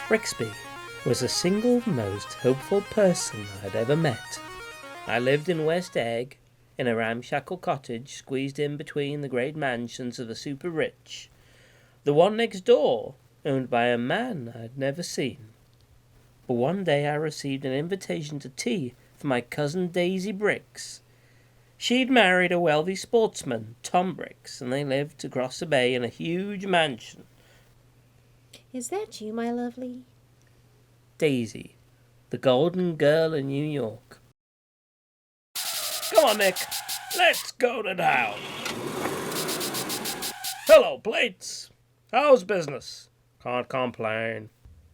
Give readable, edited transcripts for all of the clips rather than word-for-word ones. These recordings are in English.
Bricksby was the single most hopeful person I'd ever met. I lived in West Egg, in a ramshackle cottage squeezed in between the great mansions of the super-rich. The one next door, owned by a man I'd never seen. But one day I received an invitation to tea from my cousin Daisy Bricks. She'd married a wealthy sportsman, Tom Bricks, and they lived across the bay in a huge mansion. Is that you, my lovely? Daisy, the golden girl in New York. Come on, Nick. Let's go to town. Hello, Plates. How's business? Can't complain.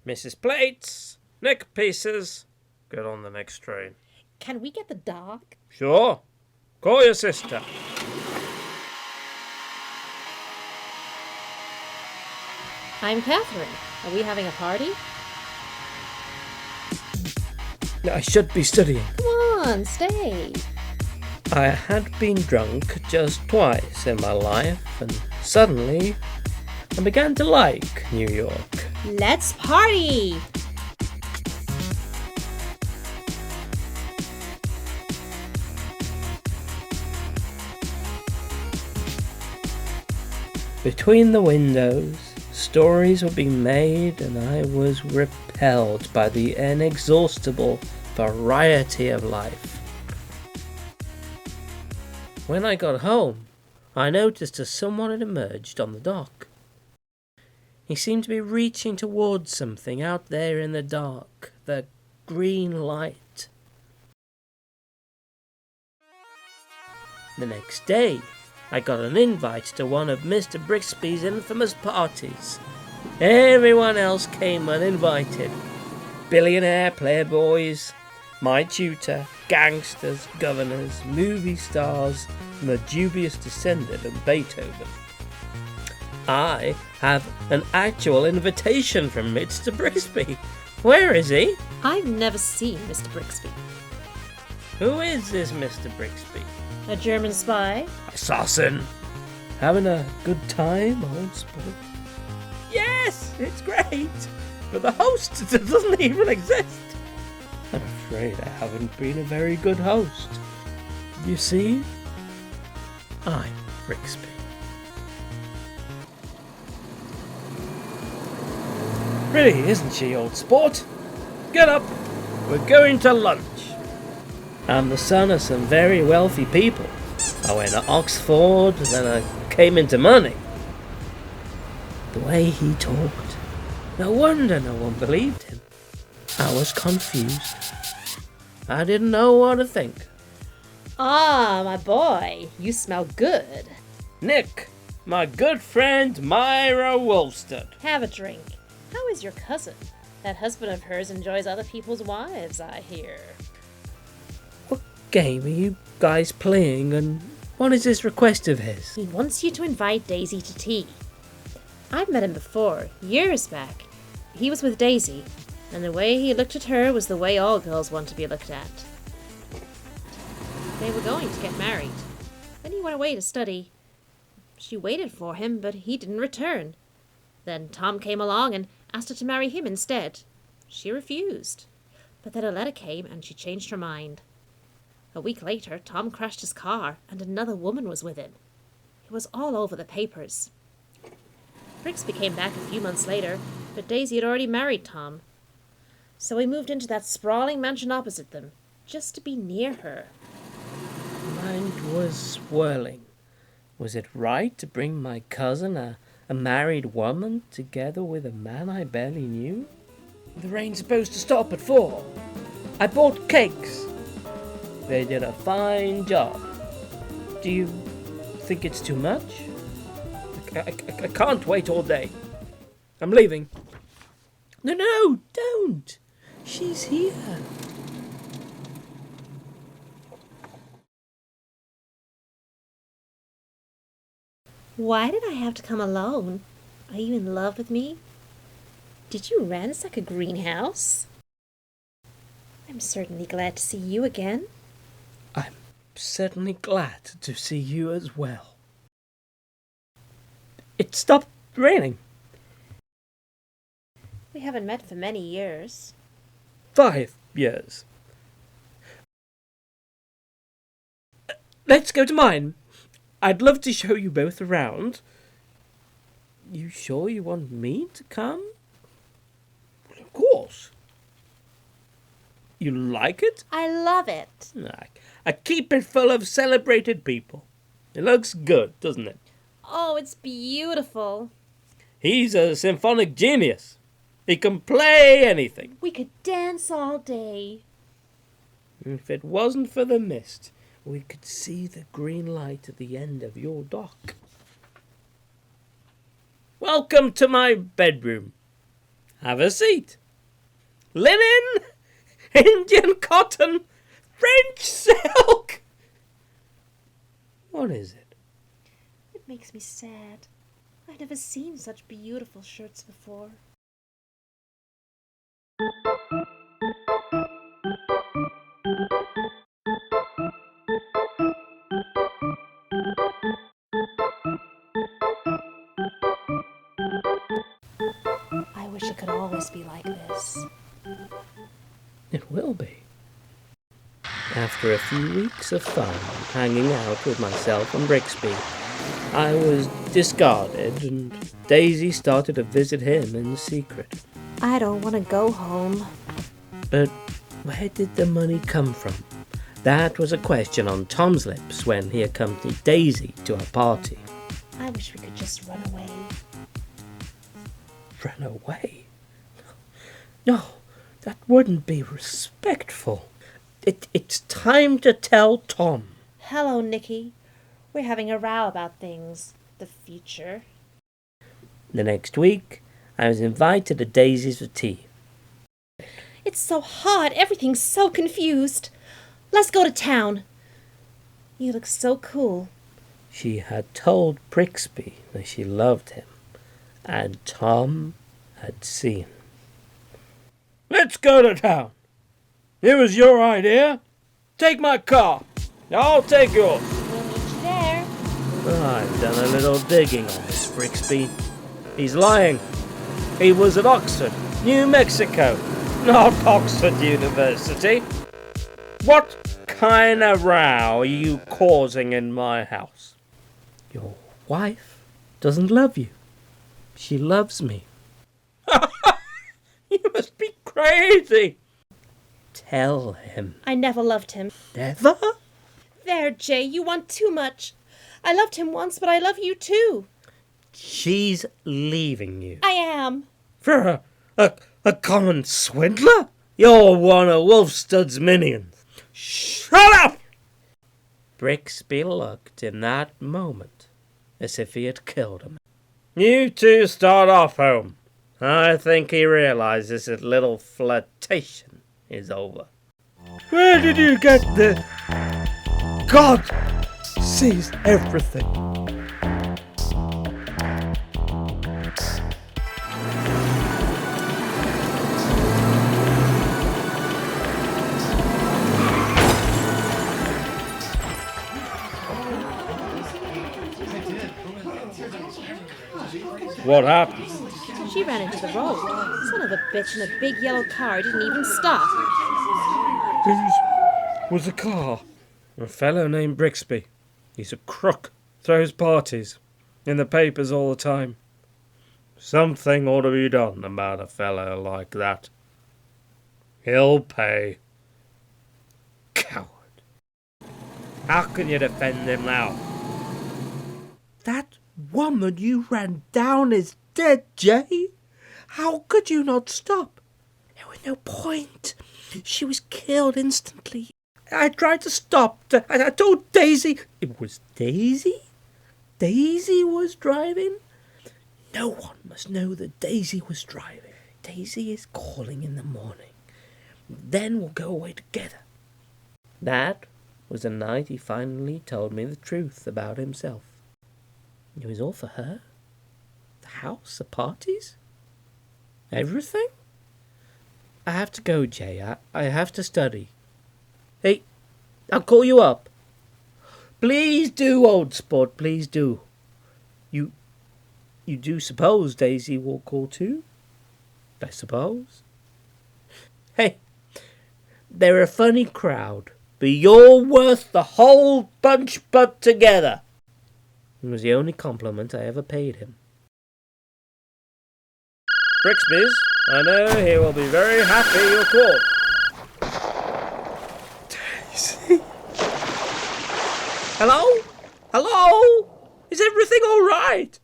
Mrs. Plates, Nick Pieces. Get on the next train. Can we get the dog? Sure. Call your sister. I'm Catherine. Are we having a party? I should be studying. Come on, stay. I had been drunk just twice in my life, and suddenly I began to like New York. Let's party! Between the windows, stories were being made, and I was repelled by the inexhaustible variety of life. When I got home, I noticed that someone had emerged on the dock. He seemed to be reaching towards something out there in the dark, the green light. The next day, I got an invite to one of Mr. Bricksby's infamous parties. Everyone else came uninvited. Billionaire playboys, my tutor, gangsters, governors, movie stars, and the dubious descendant of Beethoven. I have an actual invitation from Mr. Bricksby. Where is he? I've never seen Mr. Bricksby. Who is this Mr. Bricksby? A German spy? Assassin. Having a good time, old sport? Yes, it's great. But the host doesn't even exist. I'm afraid I haven't been a very good host. You see, I'm Bricksby. Pretty, isn't she, old sport? Get up. We're going to lunch. I'm the son of some very wealthy people. I went to Oxford, then I came into money. The way he talked, no wonder no one believed him. I was confused. I didn't know what to think. Ah, my boy, you smell good. Nick, my good friend Myra Woolsted. Have a drink. How is your cousin? That husband of hers enjoys other people's wives, I hear. What game are you guys playing, and what is this request of his? He wants you to invite Daisy to tea. I've met him before, years back. He was with Daisy, and the way he looked at her was the way all girls want to be looked at. They were going to get married. Then he went away to study. She waited for him, but he didn't return. Then Tom came along and asked her to marry him instead. She refused. But then a letter came and she changed her mind. A week later, Tom crashed his car and another woman was with him. It was all over the papers. Bricksby came back a few months later, but Daisy had already married Tom. So we moved into that sprawling mansion opposite them, just to be near her. Mind was swirling. Was it right to bring my cousin, a married woman, together with a man I barely knew? The rain's supposed to stop at 4. I bought cakes. They did a fine job. Do you think it's too much? I can't wait all day. I'm leaving. No, don't. She's here. Why did I have to come alone? Are you in love with me? Did you ransack a greenhouse? I'm certainly glad to see you again. I'm certainly glad to see you as well. It stopped raining. We haven't met for many years. 5 years. Let's go to mine. I'd love to show you both around. You sure you want me to come? Well, of course. You like it? I love it. I keep it full of celebrated people. It looks good, doesn't it? Oh, it's beautiful. He's a symphonic genius. He can play anything. We could dance all day. If it wasn't for the mist, we could see the green light at the end of your dock. Welcome to my bedroom. Have a seat. Linen, Indian cotton, French silk. What is it? It makes me sad. I've never seen such beautiful shirts before. I wish it could always be like this. It will be. After a few weeks of fun hanging out with myself and Bricksby, I was discarded and Daisy started to visit him in secret. I don't want to go home. But where did the money come from? That was a question on Tom's lips when he accompanied Daisy to a party. I wish we could just run away. Run away? No, that wouldn't be respectful. It's time to tell Tom. Hello, Nicky. We're having a row about things. The future. The next week, I was invited to Daisy's for tea. It's so hot. Everything's so confused. Let's go to town. You look so cool. She had told Bricksby that she loved him, and Tom had seen. Let's go to town. It was your idea. Take my car. I'll take yours. We'll meet you there. I've done a little digging on this Bricksby. He's lying. He was at Oxford, New Mexico, not Oxford University. What kind of row are you causing in my house? Your wife doesn't love you. She loves me. You must be crazy. Tell him. I never loved him. Never? There, Jay, you want too much. I loved him once, but I love you too. She's leaving you. I am. For a common swindler? You're one of Wolfstud's minions. Shut up! Bricksby looked in that moment as if he had killed him. You two start off home. I think he realizes his little flirtation is over. Where did you get this? God sees everything. What happened? She ran into the road. Son of a bitch in a big yellow car didn't even stop. Whose was the car? A fellow named Bricksby. He's a crook. Throws parties. In the papers all the time. Something ought to be done about a fellow like that. He'll pay. Coward. How can you defend him now? That woman you ran down is dead, Jay. How could you not stop? There was no point. She was killed instantly. I tried to stop. I told Daisy. It was Daisy? Daisy was driving? No one must know that Daisy was driving. Daisy is calling in the morning. Then we'll go away together. That was the night he finally told me the truth about himself. It was all for her? The house, the parties? Everything? I have to go, Jay. I have to study. Hey, I'll call you up. Please do, old sport, please do. You do suppose Daisy will call too? I suppose. Hey, they're a funny crowd, but you're worth the whole bunch put together. It was the only compliment I ever paid him. Bricksby's, I know he will be very happy you're caught. Daisy? Hello? Hello? Is everything all right?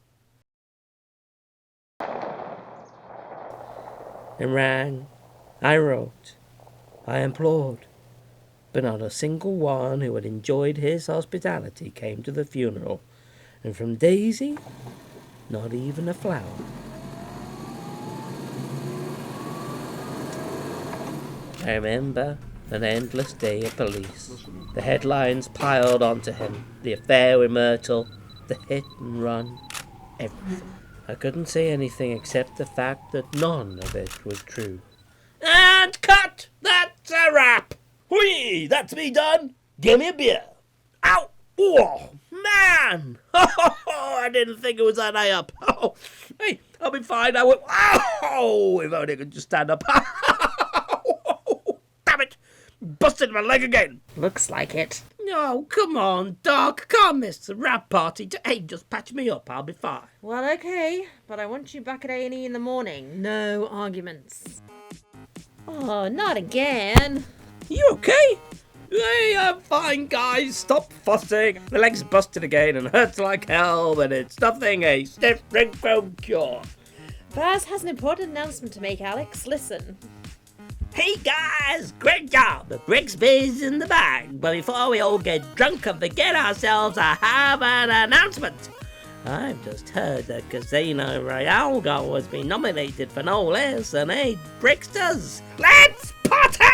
I rang, I wrote, I implored, but not a single one who had enjoyed his hospitality came to the funeral, and from Daisy, not even a flower. I remember an endless day of police. The headlines piled onto him. The affair with Myrtle, the hit and run, everything. I couldn't say anything except the fact that none of it was true. And cut! That's a wrap! Whee! That's me done! Give me a beer! Ow! Oh, man! I didn't think it was that high up. Oh, hey, I'll be fine. I will. Oh, if only I could just stand up. Damn it! Busted my leg again. Looks like it. No, come on, Doc. Can't miss the rap party. Hey, just patch me up. I'll be fine. Well, okay, but I want you back at A&E in the morning. No arguments. Oh, not again. You okay? Hey, I'm fine, guys. Stop fussing. My leg's busted again and hurts like hell, but it's nothing a stiff drink won't cure. Baz has an important announcement to make, Alex. Listen. Hey guys, great job! The Bricksby's in the bag, but before we all get drunk and forget ourselves, I have an announcement. I've just heard that Casino Royale goal has been nominated for no less than 8 Bricksters. Let's party!